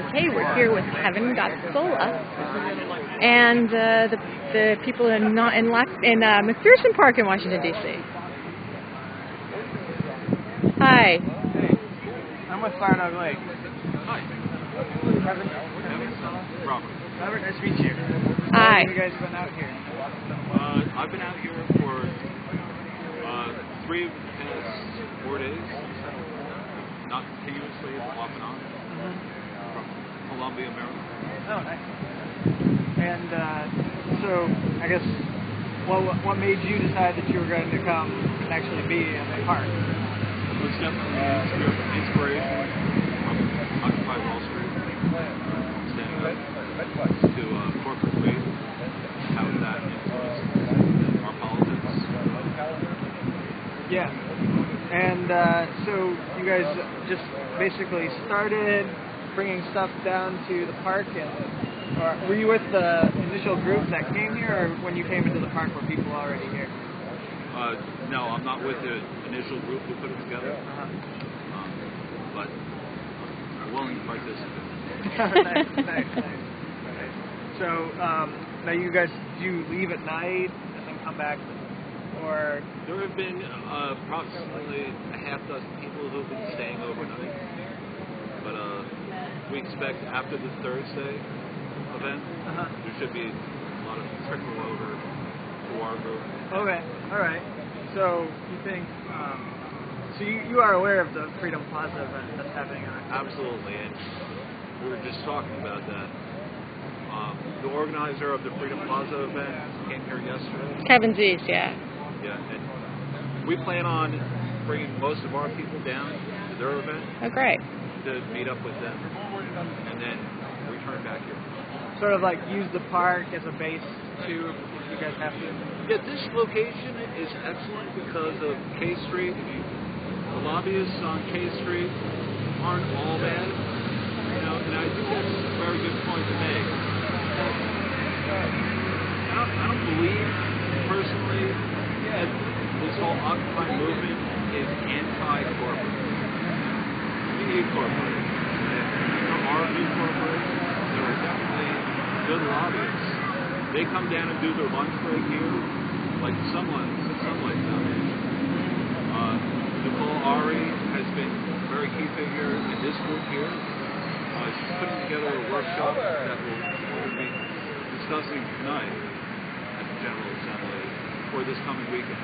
Okay, we're here with Kevin Gotsola and the people in McPherson Park in Washington, D.C. Hi. Hey, I'm with Fire Dog Lake. Hi. Kevin. Robert. Robert, nice to meet you. Hi. How long have you guys been out here? I've been out here for 3 of the past 4 days, not continuously, off and on, from Columbia, Maryland. Oh, nice. And so, I guess, what made you decide that you were going to come and actually be in the park? It was definitely inspiration from Occupy Wall Street, standing up to corporate greed, how that influences our politics. Yeah. And so you guys just basically started bringing stuff down to the park, and were you with the initial group that came here, or when you came into the park were people already here? No, I'm not with the initial group who put it together, but I'm willing to participate. Nice. So now you guys, do you leave at night and then come back, or? There have been approximately a half dozen people who have been staying overnight, but we expect after the Thursday event, there should be a lot of trickle over to our group. Okay, all right. So you think, so you are aware of the Freedom Plaza event that's happening on October? Absolutely, and we were just talking about that. The organizer of the Freedom Plaza event came here yesterday. Kevin Z's, yeah. Yeah, and we plan on bringing most of our people down to their event. Oh, great. To meet up with them, and then return back here. Sort of like use the park as a base too, if you guys have to. Yeah, this location is excellent because of K Street. The lobbyists on K Street aren't all bad, you know, and I think that's a very good point to make. I don't believe personally that this whole Occupy movement is anti-corporate. We need corporate. There are new corporates. There are definitely good lobbyists. They come down and do their lunch break here, like the Sunlight Foundation. Nicole Ari has been a very key figure in this group here. She's putting together a workshop that we'll be discussing tonight at the General Assembly for this coming weekend.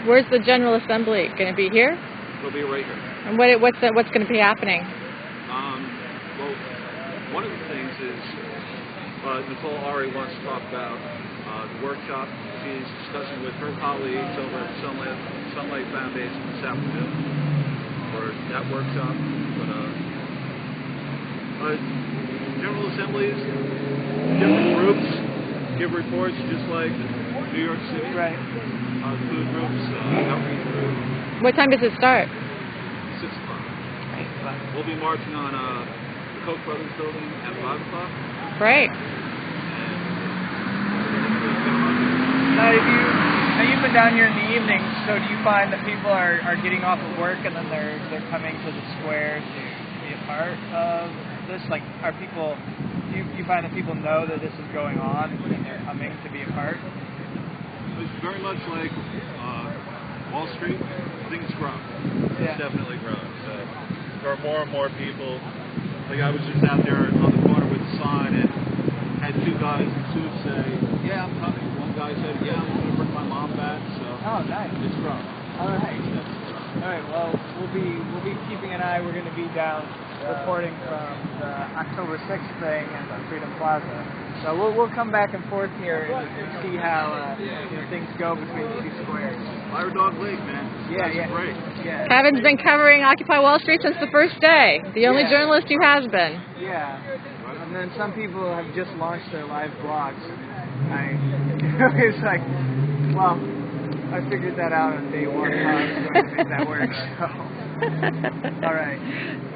Where's the General Assembly? Going to be here? It'll be right here. And what's going to be happening? Well, one of the things is Nicole Ari wants to talk about the workshop she's discussing with her colleagues over at the Sunlight Foundation this afternoon for that workshop. But General Assemblies, different groups give reports just like New York City. Right. Food groups, outreach groups. What time does it start? 6 o'clock. We'll be marching on the Koch brothers building at 5 o'clock. Great. Now, you've been down here in the evenings, so do you find that people are getting off of work and then they're coming to the square to be a part of this? Like, do you find that people know that this is going on and they're coming to be a part? It's very much like Wall Street. Things grow. Yeah. It's definitely growing. So there are more and more people. Like I was just out there on the corner with a sign and had 2 guys in suits say, "Yeah, I'm coming." One guy said, "Yeah, I'm going to bring my mom back." So oh, nice. It's growing. All right. All right. Well, we'll be keeping an eye. We're going to be down reporting from the October 6th thing at the Freedom Plaza. So we'll come back and forth here and see how things go between the 2 squares. Fire Dog Lake, man. That's great. Yeah. Kevin's been covering Occupy Wall Street since the first day. The only journalist who has been. Yeah. And then some people have just launched their live blogs. It's like, well, I figured that out on day 1. How I was going to make that work. So. All right.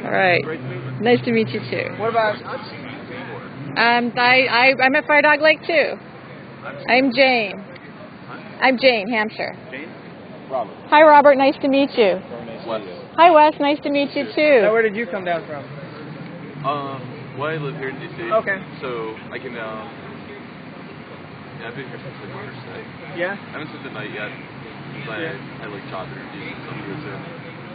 All right. Nice to meet you too. What about? I'm at Fire Dog Lake too. I'm Jane. I'm Jane, Hampshire. Jane? Robert. Hi, Robert. Nice to meet you. Wes. Hi, Wes. Nice to meet you too. Now, where did you come down from? Well, I live here in DC. Okay. So I can, yeah, I've been here since like Thursday. Yeah? I haven't spent the night yet, but I like job interviews and stuff here too.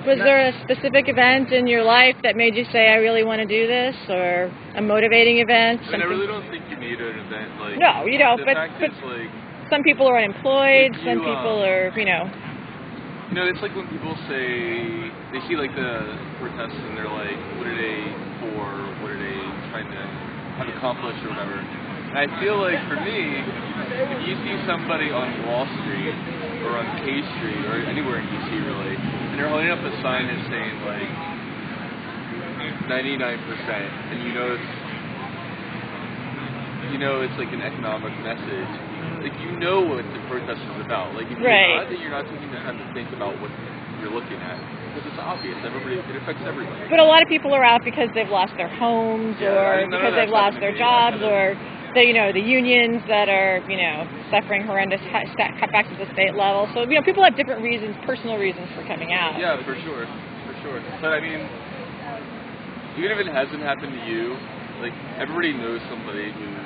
Was there a specific event in your life that made you say, I really want to do this, or a motivating event? I mean, I really don't think you need an event like. No, you don't. The But fact is, like, some people are unemployed. if you, Some people are, you know. You know, it's like when people say they see like the protests and they're like, what are they for? What are they trying to have accomplished or whatever? And I feel like for me, if you see somebody on Wall Street or on K Street or anywhere in DC really, and they're holding up a sign that's saying like 99%, and you know it's like an economic message. Like, you know what the protest is about. Like, if you're not, then you're not taking the time to think about what you're looking at. Because it's obvious. It affects everybody. But a lot of people are out because they've lost their homes, or because they've lost their jobs, or the unions that are, suffering horrendous cutbacks at the state level. So, people have different reasons, personal reasons for coming out. Yeah, for sure. But, I mean, even if it hasn't happened to you, like, everybody knows somebody who's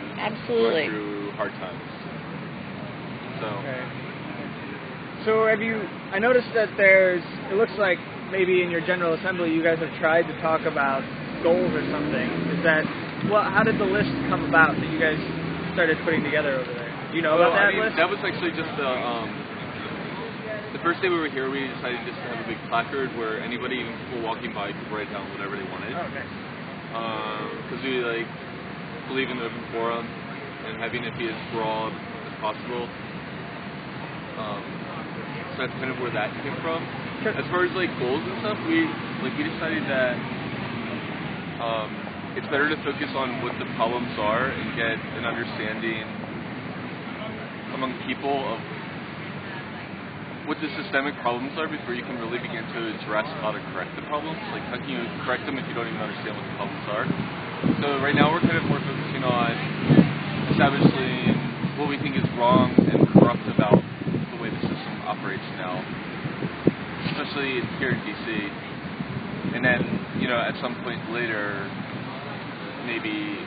going through hard times. So. Okay. So I noticed that it looks like maybe in your General Assembly you guys have tried to talk about goals or something. How did the list come about that you guys started putting together over there? Do you know about that list? That was actually just the first day we were here, we decided just to have a big placard where anybody, even people walking by, could write down whatever they wanted. Oh, okay. Because we believe in the open forum and having it be as broad as possible. So that's kind of where that came from. Sure. As far as goals and stuff, we decided that it's better to focus on what the problems are and get an understanding among people of what the systemic problems are before you can really begin to address how to correct the problems. Like, how can you correct them if you don't even understand what the problems are? So right now we're kind of more focusing on establishing what we think is wrong and corrupt about the way the system operates now, especially here in DC. And then, at some point later, maybe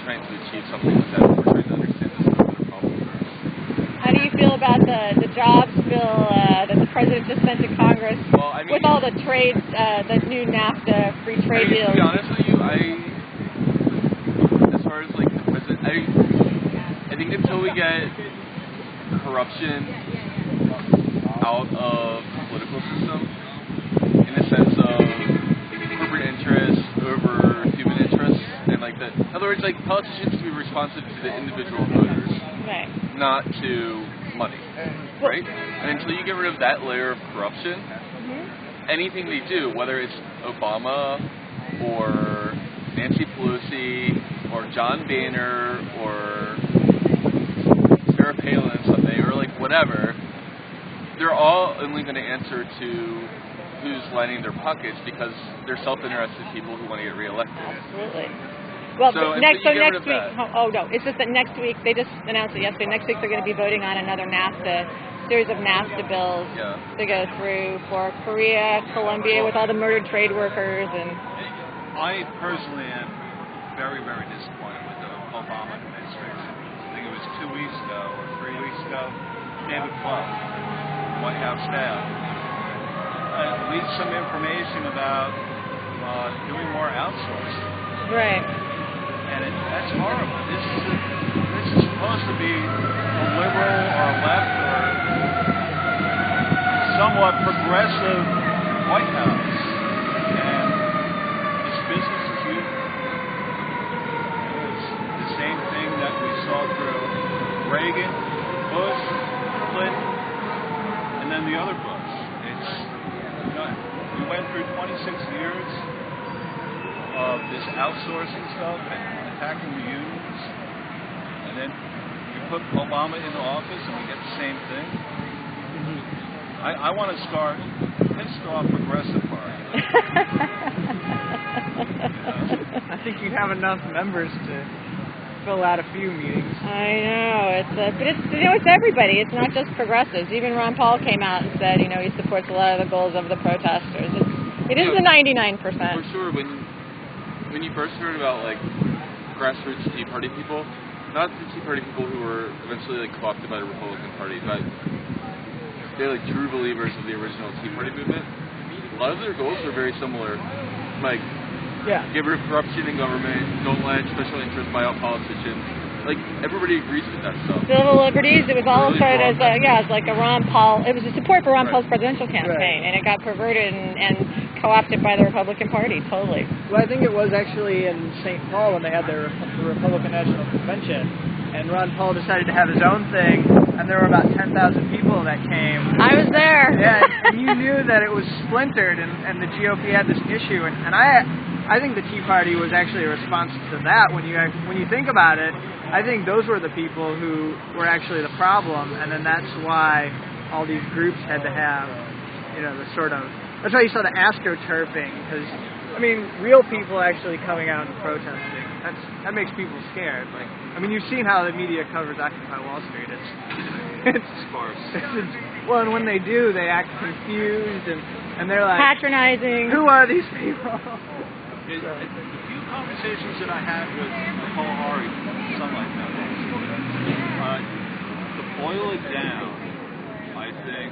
trying to achieve something with that. We're trying to understand the scope of the problems. How do you feel about the jobs bill that the president just sent to Congress with all the trade, the new NAFTA free trade deals? To be honest with you, as far as the president, I think until we get corruption out of the political system, in the sense of corporate interests over human interests, and in other words, politicians to be responsive to the individual voters, right, not to money, right? And until you get rid of that layer of corruption, anything they do, whether it's Obama or Nancy Pelosi or John Boehner or Sarah Palin someday, or whatever, they're all only going to answer to who's lining their pockets, because they're self-interested people who want to get reelected. Absolutely. Well, next week, it's just that next week, they just announced it yesterday, next week they're going to be voting on another series of NAFTA bills to go through for Korea, Colombia, with all the murdered trade workers. And I personally am very, very disappointed with the Obama administration. I think it was 2 weeks ago or 3 weeks ago, David Fluff, White House staff, leaked some information about doing more outsourcing. Right. And that's horrible. This is supposed to be a liberal or a left or somewhat progressive White House. And it's business as usual. It's the same thing that we saw through Reagan, Bush, Clinton, and then the other Bush. We went through 26 years of this outsourcing stuff and attacking the unions, and then you put Obama into office and we get the same thing. I want to start pissed off progressive party. I think you have enough members to fill out a few meetings. I know, but it's everybody. It's not just progressives. Even Ron Paul came out and said, he supports a lot of the goals of the protesters. It is the 99%. For sure, when when you first heard about like grassroots Tea Party people, not the Tea Party people who were eventually like co-opted by the Republican Party, but they're like true believers of the original Tea Party movement. A lot of their goals are very similar, like get rid of corruption in government, don't let special interests buy out politicians. Like, everybody agrees with that stuff. Civil liberties, it was all started as like a Ron Paul, it was a support for Ron Paul's presidential campaign, and it got perverted and co-opted by the Republican Party, totally. Well, I think it was actually in St. Paul when they had their Republican National Convention, and Ron Paul decided to have his own thing, and there were about 10,000 people that came. I was there. Yeah, and you knew that it was splintered, and the GOP had this issue, and I think the Tea Party was actually a response to that. When you think about it, I think those were the people who were actually the problem, and then that's why all these groups had to have, the sort of. That's why you saw the astroturfing, because I mean, real people actually coming out and protesting. That makes people scared. Like, I mean, you've seen how the media covers Occupy Wall Street. It's sparse. Well, and when they do, they act confused and they're like patronizing. Who are these people? The few conversations that I had with Paul Hari, Sunlight Foundation, to boil it down, I think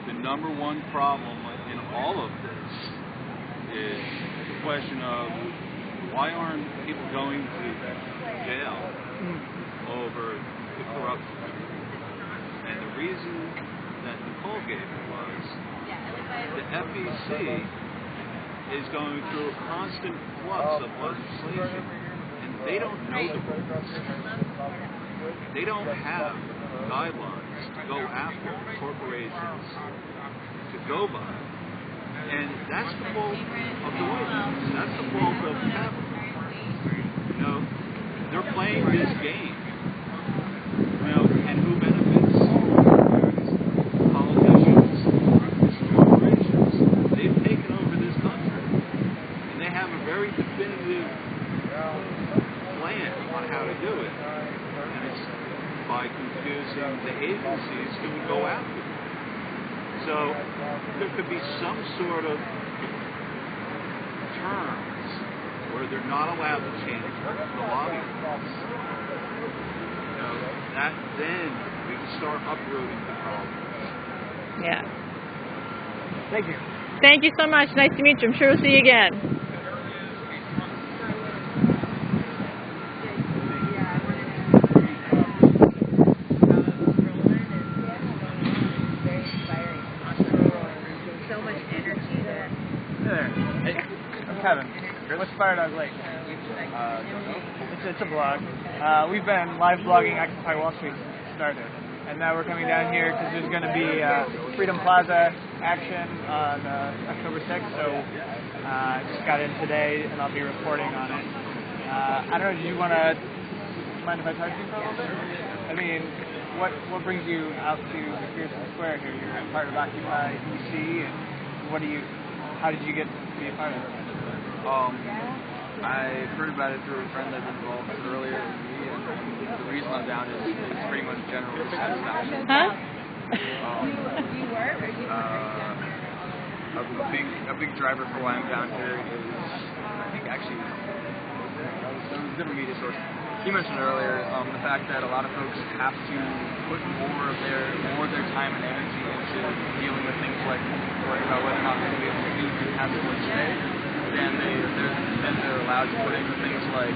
the number one problem in all of this is the question of why aren't people going to jail over the corruption? And the reason that Nicole gave it was the FEC is going through a constant flux of legislation, and they don't know the rules. They don't have guidelines to go after corporations to go by. And that's the fault of the White House. That's the fault of capital. They're playing this game. And who benefits? Politicians, corporations. They've taken over this country, and they have a very definitive plan on how to do it. And it's by confusing the agencies who would go after them. So there could be some sort of terms where they're not allowed to change the lobby rules. That then we can start uprooting the problems. Yeah. Thank you. Thank you so much. Nice to meet you. I'm sure we'll see you again. Kevin, what's Fire Dog Lake? It's a blog. We've been live blogging Occupy Wall Street since it started, and now we're coming down here because there's going to be Freedom Plaza action on October 6th, so I just got in today, and I'll be reporting on it. I don't know, do you mind if I talk to you for a little bit? I mean, what brings you out to McPherson Square here? You're part of Occupy DC, and how did you get to be a part of it? I heard about it through a friend that was involved earlier than me, and the reason I'm down is pretty much general dissatisfaction. Huh? A big driver for why I'm down here is, I think actually, it was a different media source. He mentioned earlier the fact that a lot of folks have to put more of their time and energy into dealing with things like worrying about whether or not they're going to be able to eat and have their place today. And they're allowed to put into things like,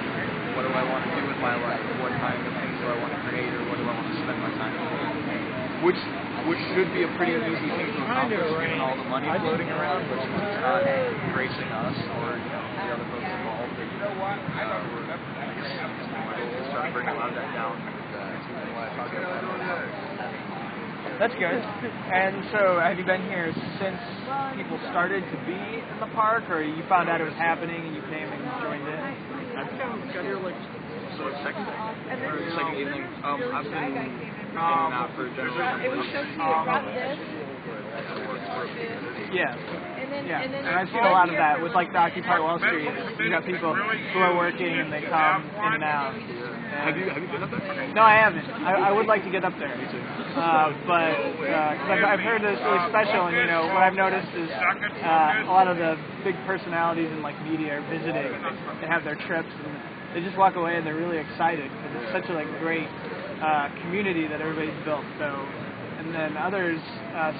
what do I want to do with my life? What kind of things do I want to create, or what do I want to spend my time doing? Which should be a pretty easy thing to accomplish, given all the money floating around, but it's not gracing us or the other folks involved. We're trying to bring a lot of that down. That's good. And so, have you been here since people started to be in the park, or you found out it was happening and you came and joined in? I think I got here second day, or second evening. I've been in and out for general assembly. work because Yeah. And I've seen a lot of that with like the Occupy Wall Street. You got people who are working and they come in and out. Have you been up there? No, I haven't. I would like to get up there. But because I've heard that it's really special, and what I've noticed is a lot of the big personalities in like media are visiting, and they have their trips, and they just walk away and they're really excited because it's such a great community that everybody's built. So, and then others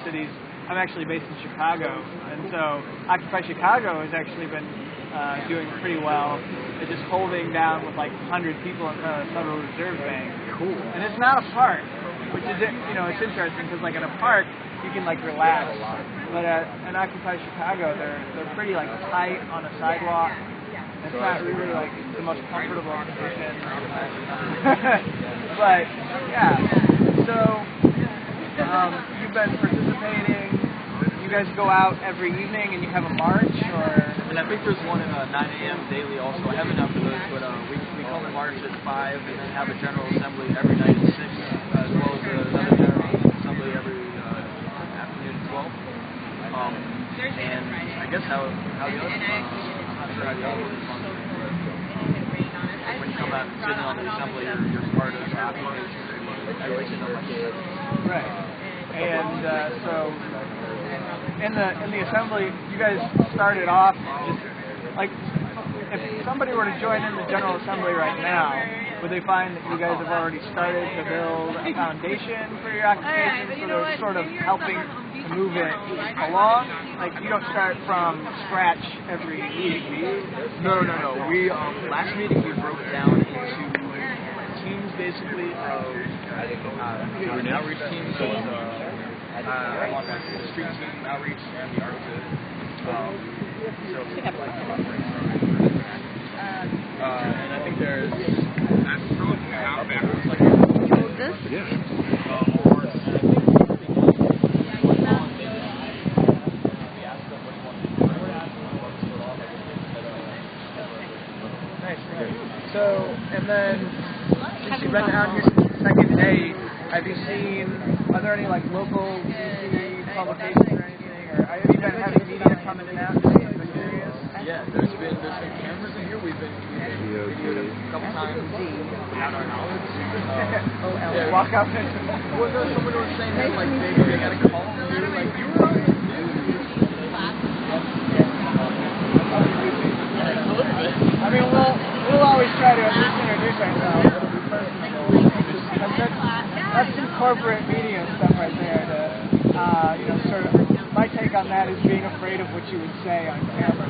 cities. I'm actually based in Chicago, and so Occupy Chicago has actually been doing pretty well. They're just holding down with 100 people in front of the Federal Reserve Bank. Cool. And it's not a park, which is it's interesting because in a park you can relax, but at Occupy Chicago they're pretty tight on a sidewalk. It's not really the most comfortable position. But yeah, so. You've been participating. You guys go out every evening and you have a march, or? And I think there's one at 9 a.m. daily also. I haven't done for those, but we call the march at 5 and then have a general assembly every night at 6, as well as another general assembly every afternoon at 12. And I guess how the other, I'm not sure how the other one is functioning. When you come out and sit on the assembly, you're part of the occupation. Right. And so in the assembly, you guys started off just if somebody were to join in the General Assembly right now, would they find that you guys have already started to build a foundation for your occupation, so they're sort of helping to move it along? You don't start from scratch every meeting. No. We last meeting we broke it down into teams basically of outreach teams, so the street team outreach and the art and I think there's this? Yeah. Nice. So, and then since you've been out here since the second day, have you seen, are there any local DC publications or anything, or have you been having media come in and out? Yeah, there's been cameras in here. We've been videoed a couple times without our knowledge. Walk up and someone was saying that maybe they got a call from you, you were on the news. I mean, we'll always try to at least introduce ourselves. It'll be personal. That's some corporate media stuff right there. Sort of. My take on that is being afraid of what you would say on camera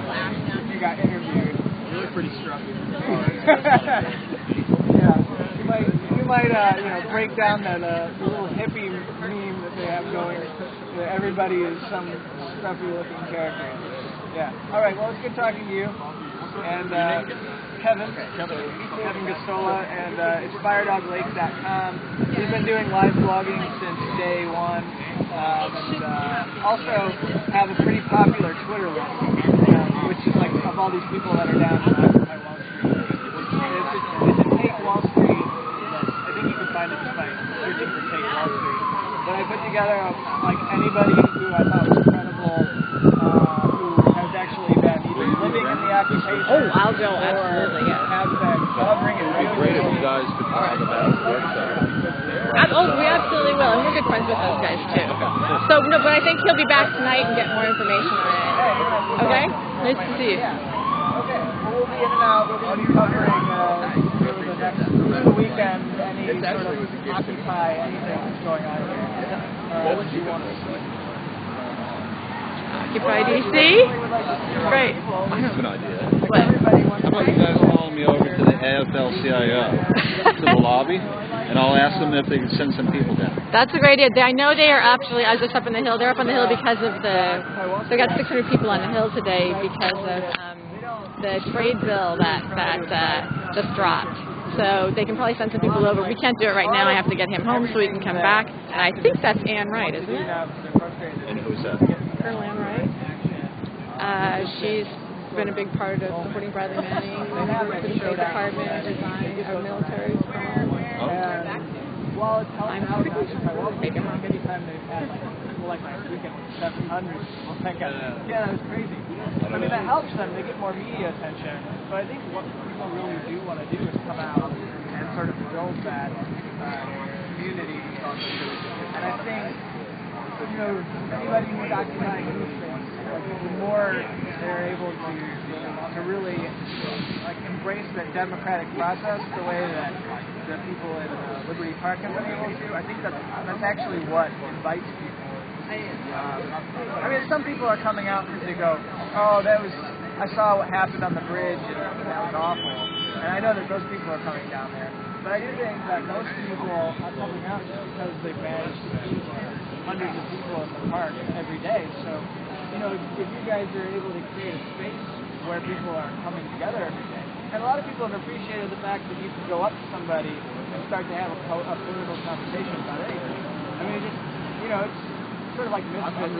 if you got interviewed. You look pretty struggling. Yeah, you might break down that little hippie meme that they have going. That everybody is some scruffy-looking character. Yeah. All right. Well, it's good talking to you. And Kevin Gastola, and InspiredDogLake.com. He's been doing live blogging since day one, and also have a pretty popular Twitter list, which is of all these people that are down in Occupy Wall Street. It's a Take Wall Street. I think you can find it just by searching for Take Wall Street. But I put together anybody who I thought was credible, who has actually been either living in the occupation. Oh, I'll go, absolutely, yeah. Have been covering it regularly. Great if you guys could talk about website. We absolutely will, and we're good friends with those guys too. So, no, but I think he'll be back tonight and get more information on it. Okay? Nice to see you. Okay, well, we'll be in and out. We'll be covering through the weekend any sort of Occupy, anything that's going on here. What would you want to see? Occupy DC? Great. I have an idea. What? How about you guys follow me over to the AFL-CIO, to the lobby, and I'll ask them if they can send some people down. That's a great idea. I know they are actually, I was just up on the hill, they're up on the hill because of they got 600 people on the hill today because of the trade bill that just dropped. So they can probably send some people over. We can't do it right now. I have to get him home so he can come back. And I think that's Ann Wright, isn't it? And who's that? Colonel Ann Wright. She's been a big part of supporting Bradley Manning, the State Department, design of military. while it's helped out Occupy Wall Street, anytime they've had like last weekend with 700, that was crazy. I mean, that helps them. They get more media attention. But I think what people really do want to do is come out and sort of build that community. And I think, anybody who's occupying movements, the more they're able to really embrace that democratic process the way that the people in Liberty Park have been able to, I think that's actually what invites people. I mean, some people are coming out because they go, oh, I saw what happened on the bridge and that was awful. And I know that those people are coming down there. But I do think that most people are coming out just because they manage to keep hundreds of people in the park every day. So, if you guys are able to create a space where people are coming together every day, and a lot of people have appreciated the fact that you can go up to somebody and start to have a political conversation about anything. I mean, it's sort of like misfits.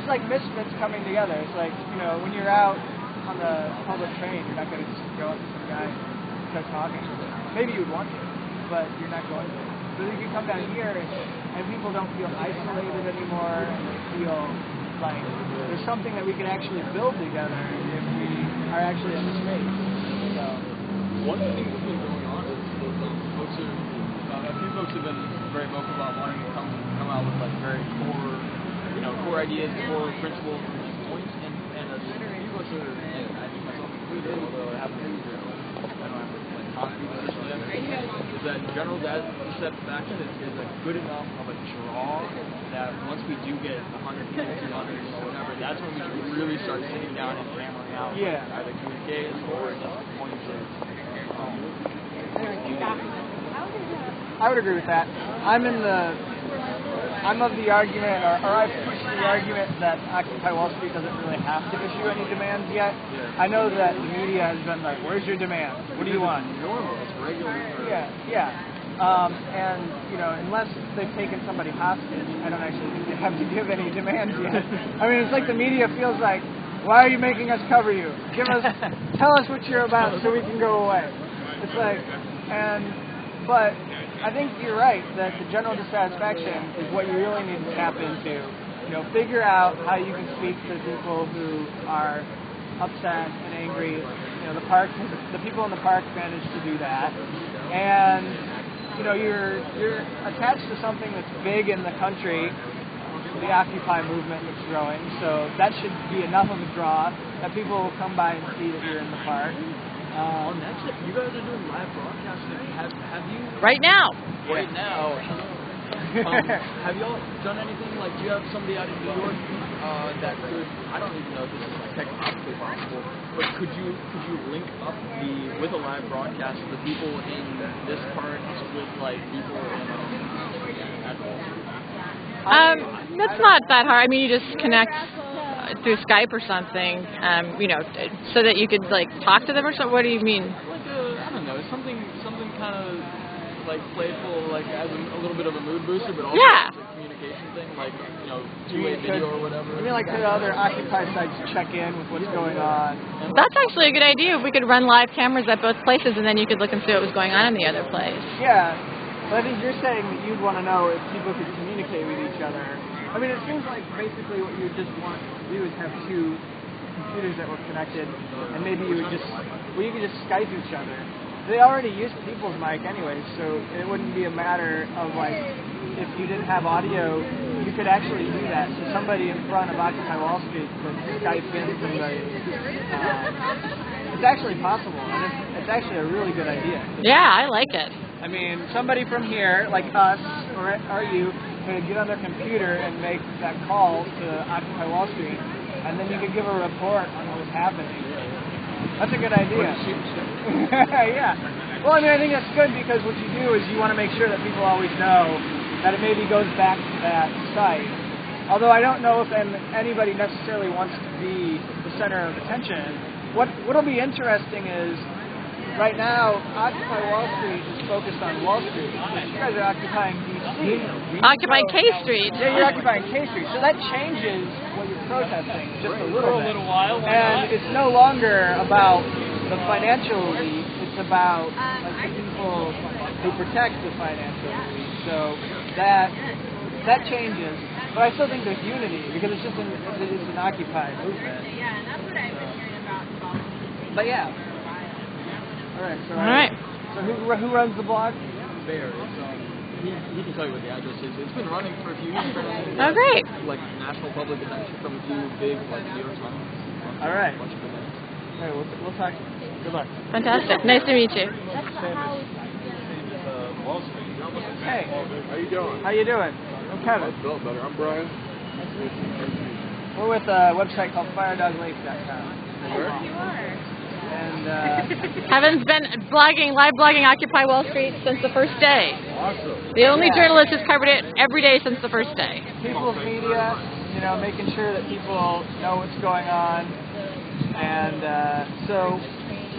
It's like misfits coming together. It's like, when you're out on the public train, you're not going to just go up to some guy and start talking. Maybe you would want to, but you're not going to. So you can come down here and people don't feel isolated anymore, and they feel like there's something that we can actually build together if we are actually in the space. So one of the things that's been going on is a few folks have been very vocal about wanting to come out with very core ideas, core principles, and points. And a few folks are, and I think myself included, although I don't have to concrete position yet, is that in general that step back in is a good enough of a draw that once we do get 100 people, 200, whatever, that's when we can really start sitting down and hammering out either communiques or just points of I would agree with that. I'm of the argument, or I've pushed the argument that Occupy Wall Street doesn't really have to issue any demands yet. I know that the media has been like, where's your demand? What do you want? It's normal. It's regular. And, unless they've taken somebody hostage, I don't actually think they have to give any demands yet. I mean, it's like the media feels like, why are you making us cover you? Tell us what you're about so we can go away. It's like, but I think you're right that the general dissatisfaction is what you really need to tap into. Figure out how you can speak to people who are upset and angry. The people in the park managed to do that, and you're attached to something that's big in the country, the Occupy movement that's growing. So that should be enough of a draw that people will come by and see that you're in the park. On that tip, you guys are doing live broadcasting. Have you? Right now. Right now. Have y'all done anything? Like, do you have somebody out in New York that could? I don't even know if this is technically possible, but could you link up with a live broadcast the people in this part with people in at Wall Street? It's not that hard. I mean, you just connect through Skype or something, so that you could talk to them or something. What do you mean? I don't know, something kind of playful, as a little bit of a mood booster, but also a communication thing, two-way video or whatever. I mean, could other Occupy sites check in with what's going on? That's actually a good idea. If we could run live cameras at both places, and then you could look and see what was going on in the other place. Yeah, but I think you're saying that you'd want to know if people could communicate with each other. I mean, it seems like basically what you would just want to do is have two computers that were connected, and maybe you could just Skype each other. They already use people's mic anyway, so it wouldn't be a matter of if you didn't have audio, you could actually do that. So somebody in front of Occupy Wall Street could Skype in somebody. It's actually possible, and it's actually a really good idea. Yeah, I like it. I mean, somebody from here, like us or you, could get on their computer and make that call to Occupy Wall Street, and then you could give a report on what was happening. That's a good idea. Yeah. Well, I mean, I think that's good because what you do is you want to make sure that people always know that it maybe goes back to that site. Although I don't know if anybody necessarily wants to be the center of attention. What'll be interesting is, right now, Occupy Wall Street is focused on Wall Street. You guys are occupying D.C. Occupying K Street. Yeah, you're occupying K Street. So that changes what you're protesting just a little bit. For a little while. And it's no longer about the financial elite. It's about the people who protects the finance of the weak. So that changes, but I still think there's unity because it's an Occupy movement. Yeah, and that's what I've been hearing about. But yeah. All right. So All right. So who runs the blog? Bear. He can tell you what the address is. It's been running for a few years. Oh, great. Like national public attention from a few big New York Times. All right. All right. We'll talk. Good luck. Fantastic. Nice to meet you. Hey. How you doing? How you doing? I'm Kevin. I felt better. I'm Brian. We're with a website called FireDogLake.com. You are. And Kevin's been live blogging Occupy Wall Street since the first day. Awesome. The only journalist who's covered it every day since the first day. people's media, making sure that people know what's going on. And so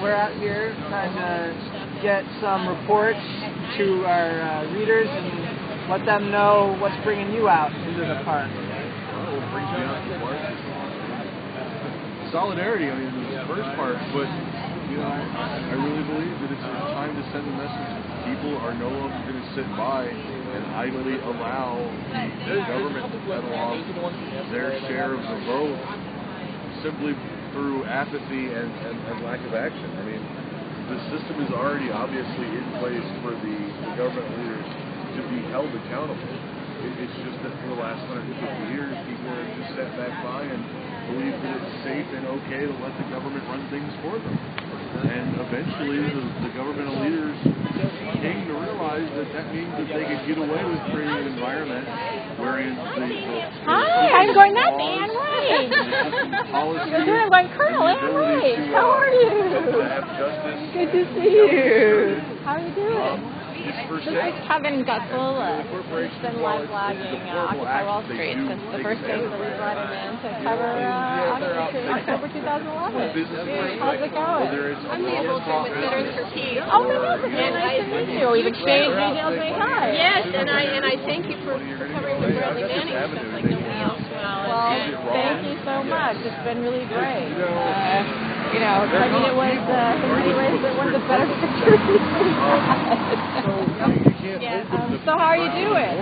we're out here trying to get some reports to our readers and let them know what's bringing you out into the park. What brings me out to the park? Solidarity, I mean, the first part, but, I really believe that it's time to send a message. People are no longer going to sit by and idly allow the government to peddle off their share of the vote simply through apathy and lack of action. I mean, the system is already obviously in place for the government leaders to be held accountable. It's just that for the last 150 years, people have just sat back by and believe that it's safe and okay to let the government run things for them. And eventually, the government leaders came to realize that means that they could get away with creating an environment wherein Hi, I'm going that man, right. You're doing going Colonel, right. How are you? To have justice. Good to see you. How are you doing? This is Kevin Gutzel. He's been live blogging Occupy Wall Street since the first day that we brought him in to cover October 2011. How's it going? I'm the Illustrator with Sitters for Peace. Oh, fantastic. Nice to meet you. We've exchanged emails many times. Yes, and I thank you for covering the Bradley Manning stuff like nobody else will. Well, thank you so much. It's been really great. I mean, it was in many ways one of the better pictures we've had. So how are you doing?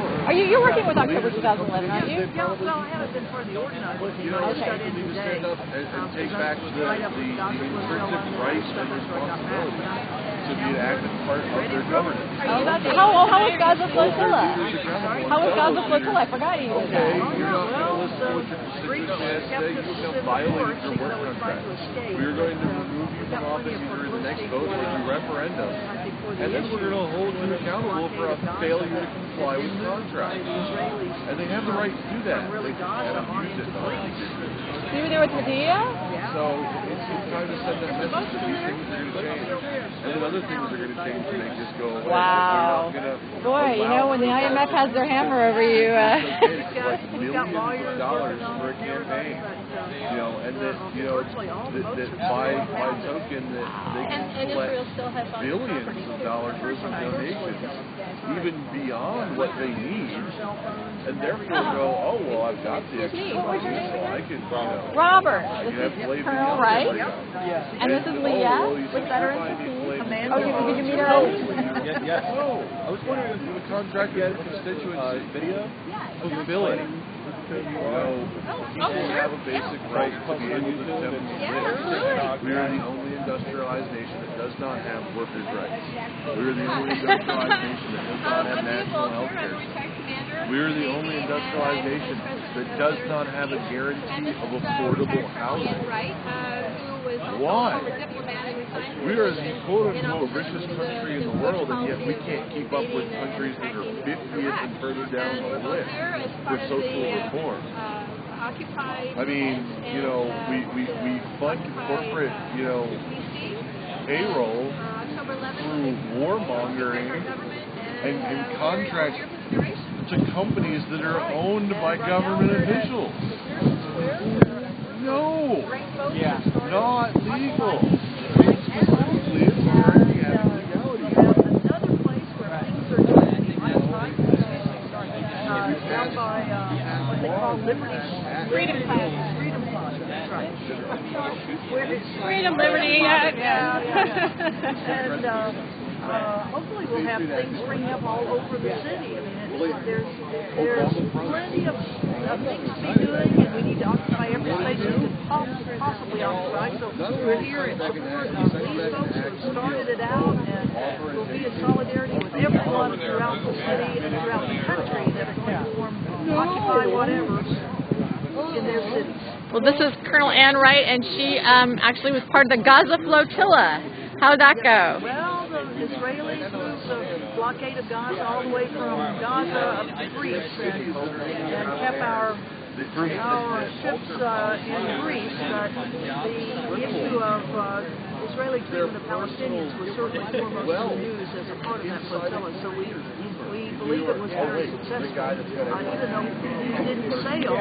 You're working with October 2011, aren't you? Yeah, well, I haven't been part of the organizing team. I just got in People need to today. stand up and take back the intrinsic rights and responsibility to be an active part of their governance. How was Gaza Flotilla? How was Gaza Flotilla? I forgot you did that. You're not going to listen to what your constituents have to say. You have violated your work contract. We are going to remove you from office either in the next vote or the referendum. And then we're going to hold you accountable for a failure to comply with the contract. And they have the right to do that. They haven't used it. You were there with Medea? So it's time to send that message that these things are going to change. And then other things are going to change when they just go away. Wow. Boy, when the IMF has their hammer over you. It's like millions of dollars for a campaign. And that by token that they can collect billions of dollars worth of donations, even beyond what they need, and therefore go, oh, well, I've got the extra money, so I can, Robert, I can have play Colonel Wright, and this is Leah with Veterans for Peace. Did you meet her already? Yes. Oh, I was wondering if the contract with the constituency video fulfilling. People have a basic right to be able to demonstrate. We are the only industrialized nation that does not have workers' rights. We are the only industrialized nation that does not have national health care. We are the only industrialized nation that does not have a guarantee of affordable housing. Why? We are the quote-unquote richest country in the world, and yet we can't keep up with countries that are 50th and further down the list for social reform. I mean, we fund corporate, payroll through warmongering and contracts to companies that are owned by government officials. No! Yeah. Not legal. Specifically, it's already having legality. Another place where things are changing last night, down by what they call Freedom Plaza. Freedom Plaza, that's right. Freedom, liberty, And hopefully we'll have things springing up all over the city. I mean, there's plenty of things to be doing, and we need to occupy every space we can possibly occupy. So we're here in support of these folks who have started it out, and we'll be in solidarity with everyone throughout the city and throughout the country that are going to form Occupy Whatever in their cities. Well, this is Colonel Ann Wright, and she actually was part of the Gaza flotilla. How'd that go? Well, the Israelis moved the blockade of Gaza all the way from Gaza up to Greece and kept our ships in Greece. But the issue of Israeli treatment of Palestinians was certainly foremost in the news as a part of that flotilla. So we believe it was very successful, even though these didn't sail.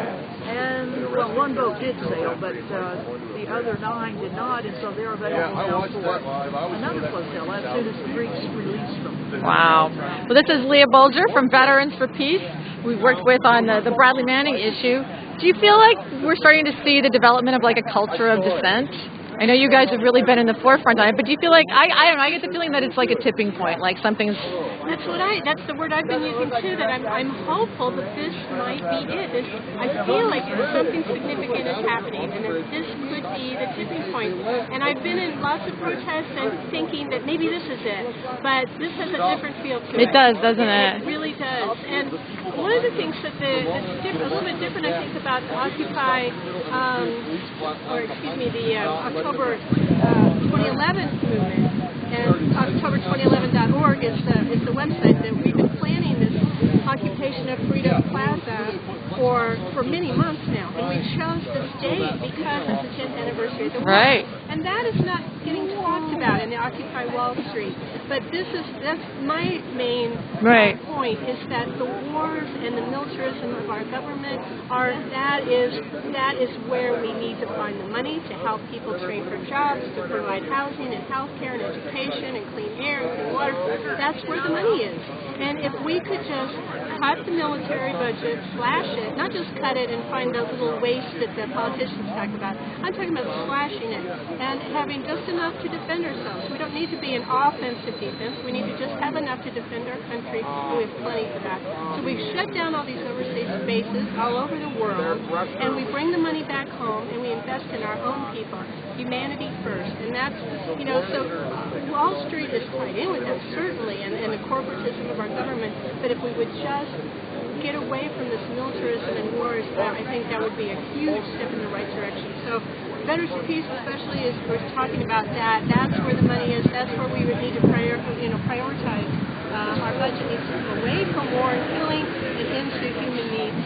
And, well, one boat did sail, but the other 9 did not, and so they're available now for another flotilla as soon as the Greeks release them. Wow. Well, this is Leah Bolger from Veterans for Peace. We've worked with on the Bradley Manning issue. Do you feel like we're starting to see the development of like a culture of dissent? I know you guys have really been in the forefront on it, but do you feel like, I don't know, I get the feeling that it's like a tipping point, like something's... That's the word I've been using too, that I'm hopeful that this might be it. I feel like something significant is happening, and that this could be the tipping point. And I've been in lots of protests and thinking that maybe this is it, but this has a different feel to it. It does, doesn't it? It really does. And one of the things that's a little bit different, I think, about Occupy, the October 2011 movement, and October2011.org is the website that we've been planning this occupation of Freedom Plaza for many months now, and we chose this date because it's the 10th anniversary of the war. Right. And that is not getting talked about in the Occupy Wall Street. But that's my main point, is that the wars and the militarism of our government that is where we need to find the money to help people train for jobs, to provide housing and health care and education and clean air and clean water. That's where the money is. And if we could just cut the military budget, slash it, not just cut it and find the little waste that the politicians talk about. I'm talking about slashing it and having just enough to defend ourselves. We don't need to be an offensive defense. We need to just have enough to defend our country, and we have plenty for that. So we've shut down all these overseas bases all over the world, and we bring the money back home, and we invest in our own people. Humanity first. And that's, so Wall Street is tied in with that, certainly, and the corporatism of our government. But if we would just get away from this militarism and wars, I think that would be a huge step in the right direction. So Veterans for Peace especially is we're talking about that. That's where the money is. That's where we would need to prioritize. Our budget needs to go away from war and killing and into human needs.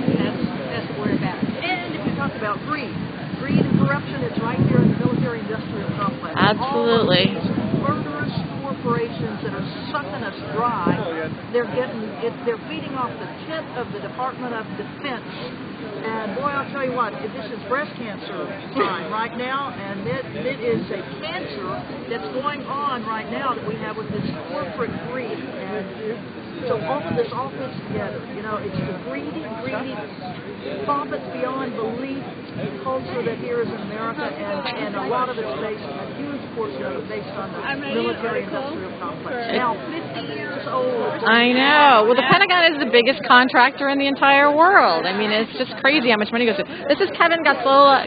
That's what we're about. And if we talk about greed and corruption, it's right there in the military-industrial complex. Absolutely. All of these murderous corporations that are sucking us dry, they're feeding off the tip of the Department of Defense. And boy, I'll tell you what, this is breast cancer time right now, and it is a cancer that's going on right now that we have with this corporate greed. And so all of this all fits together. It's the greedy, profits beyond belief culture that here is in America, and a lot of it's based, a huge portion of it based on the military-industrial complex. Now 50 years old. I know. Well, the Pentagon is the biggest contractor in the entire world. I mean, it's just crazy how much money goes to. This is Kevin Gotzola.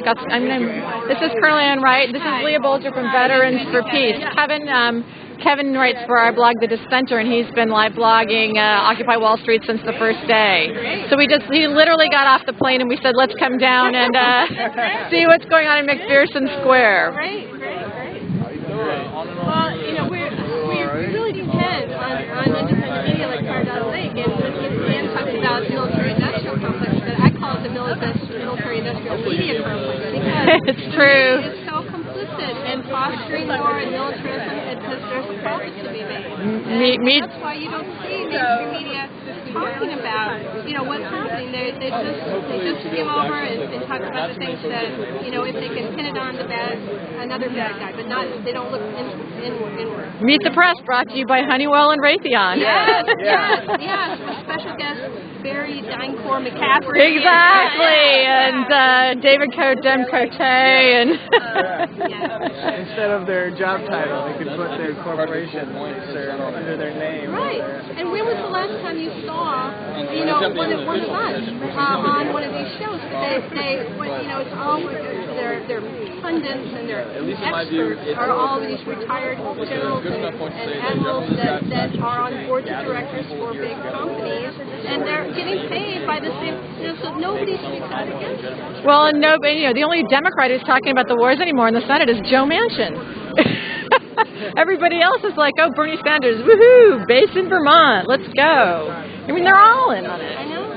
This is Colonel Ann Wright. This is Leah Bolger from Veterans for Peace. Kevin writes for our blog, The Dissenter, and he's been live blogging Occupy Wall Street since the first day. So he literally got off the plane and we said, let's come down and see what's going on in McPherson Square. Great. Well, we really depend on independent media like Fire.Link, and Ann talks about military-industrial complex, but I call it the military-industrial media complex because it's true. It's so complicit in fostering war and militarism because there's profits to be made. That's why you don't see mainstream media talking about, what's happening. They just skim over and they talk about the things that, if they can pin it on another bad guy, but they don't look inward. Meet the Press, brought to you by Honeywell and Raytheon. Yes. With special guest Barry Dyncore McCaffrey. Exactly, and David Demcote and instead of their job title, they could put their corporation under their name. Right. And when was the last time you saw, one of us on one of these shows? But it's all their pundits and their experts are all these retired generals and admirals that are on boards of directors for big companies, and they're getting paid by the same. So nobody speaks out against it. well, and nobody. The only Democrat who's talking about the wars anymore in the Senate is Joe Manchin. Everybody else is like, oh, Bernie Sanders, woohoo, base in Vermont, let's go. I mean, they're all in on it. I know.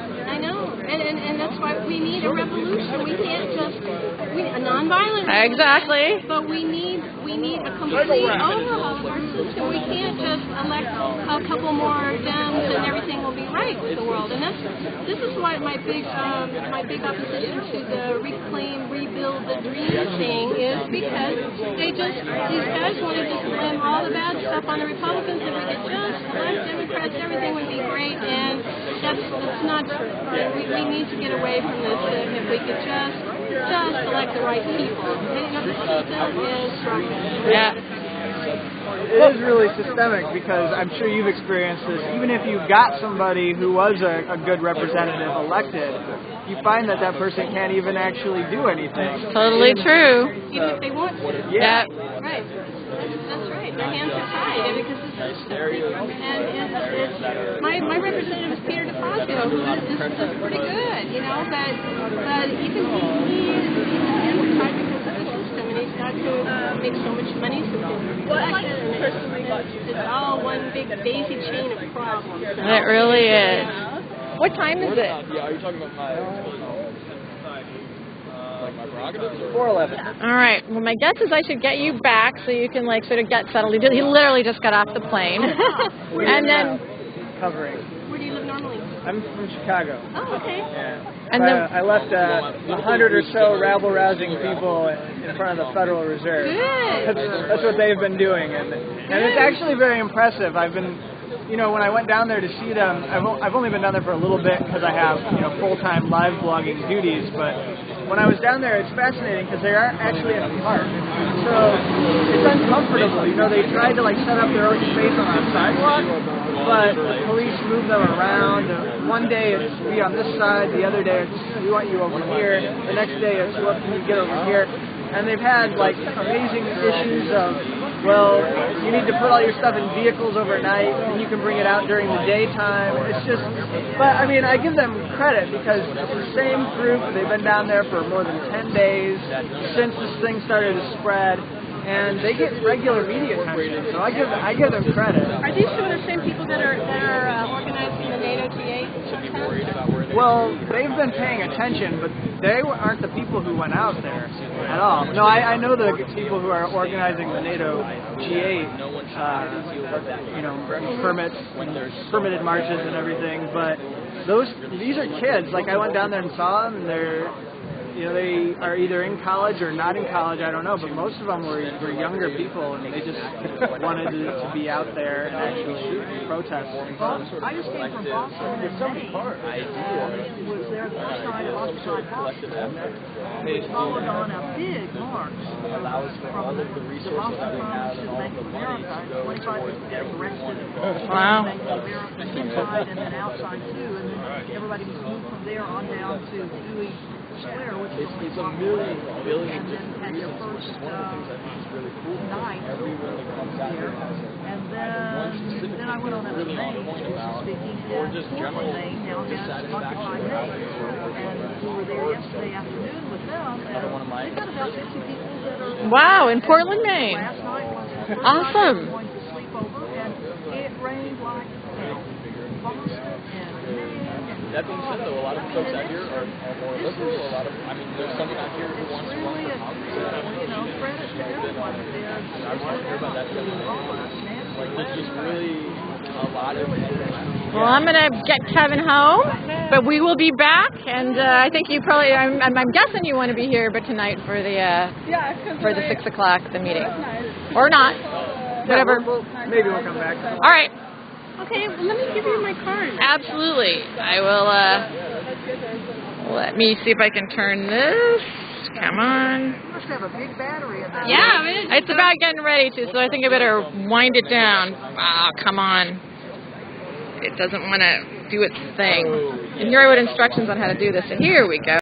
And that's why we need a revolution. We can't just a nonviolent revolution. Exactly. But we need a complete overhaul of our system. We can't just elect a couple more Dems and everything will be right with the world. And this is why my big opposition to the reclaim, rebuild the dream thing is because these guys want to just blame all the bad stuff on the Republicans. If we could just elect Democrats, everything would be great. And that's not true. We need to get away from this. If we could just elect the right people. The system is struggling. Yeah. It is really systemic because I'm sure you've experienced this. Even if you got somebody who was a good representative elected, you find that person can't even actually do anything. Totally true. Even if they want to. Yeah. Right. That's right. Their hands are tied because this is my representative is Peter DeFazio, who is pretty good, but you can see he's hands are tied because of the system, and he's got to make so much money from his elections, and it's all one big daisy chain of problems. It really is. What time is it? Yeah, are you talking about my prerogatives? 4:11. All right. Well, my guess is I should get you back so you can sort of get settled. He literally just got off the plane, and then Covering. Where do you live normally? I'm from Chicago. Oh, okay. Yeah. And I left 100 or so rabble-rousing people in front of the Federal Reserve. Good. That's what they've been doing, and it's actually very impressive. I've been, when I went down there to see them, I've only been down there for a little bit because I have full-time live blogging duties. But when I was down there, it's fascinating because they aren't actually in a park, so it's uncomfortable. They tried to set up their own space on the sidewalk, but the police move them around. One day it's we on this side, the other day it's we want you over here, the next day it's what can you get over here. And they've had amazing issues of, well, you need to put all your stuff in vehicles overnight and you can bring it out during the daytime. It's just, but I mean, I give them credit because it's the same group. They've been down there for more than 10 days since this thing started to spread. And they get regular media attention, so I give them credit. Are these some of the same people that are organizing the NATO G8? Well, they've been paying attention, but they aren't the people who went out there at all. No, I know the people who are organizing the NATO G8, permitted marches and everything. But these are kids. I went down there and saw them, and they're. They are either in college or not in college, I don't know, but most of them were younger people, and they just wanted to be out there and actually protest. I just came from Boston in May. It was there the first night of Occupy Boston, which followed on a big march from the Boston Promise to the Bank of America. 25 people arrested. Wow. Bank of America inside and then outside too, and then everybody was moved from there on down to Dewey Square, which is It's a million, billion and then had their first night here. And then I went on a May, speaking, and May now has Occupy May. And we were there yesterday afternoon with them, and they've got about 50 people that are... Wow, in Portland, Maine. Last night was Awesome. going to sleep over, and it rained like hell. Boston and Maine. That being said, though, a lot of folks out here are more liberal. There's someone out here who wants to run for Congress. Credit to everyone. I was wondering about that. Like, there's just really a lot of information. Well, I'm gonna get Kevin home, but we will be back, and I think you probably, I'm guessing you want to be here, but tonight for the 6 o'clock the meeting, or not, whatever. Maybe we'll come back. All right. Okay, well, let me give you my card. Absolutely. I will. Let me see if I can turn this. Come on. You must have a big battery in that. Yeah, it's about getting ready to, so I think I better wind it down. Ah, come on. It doesn't want to do its thing. And here are what instructions on how to do this. And here we go.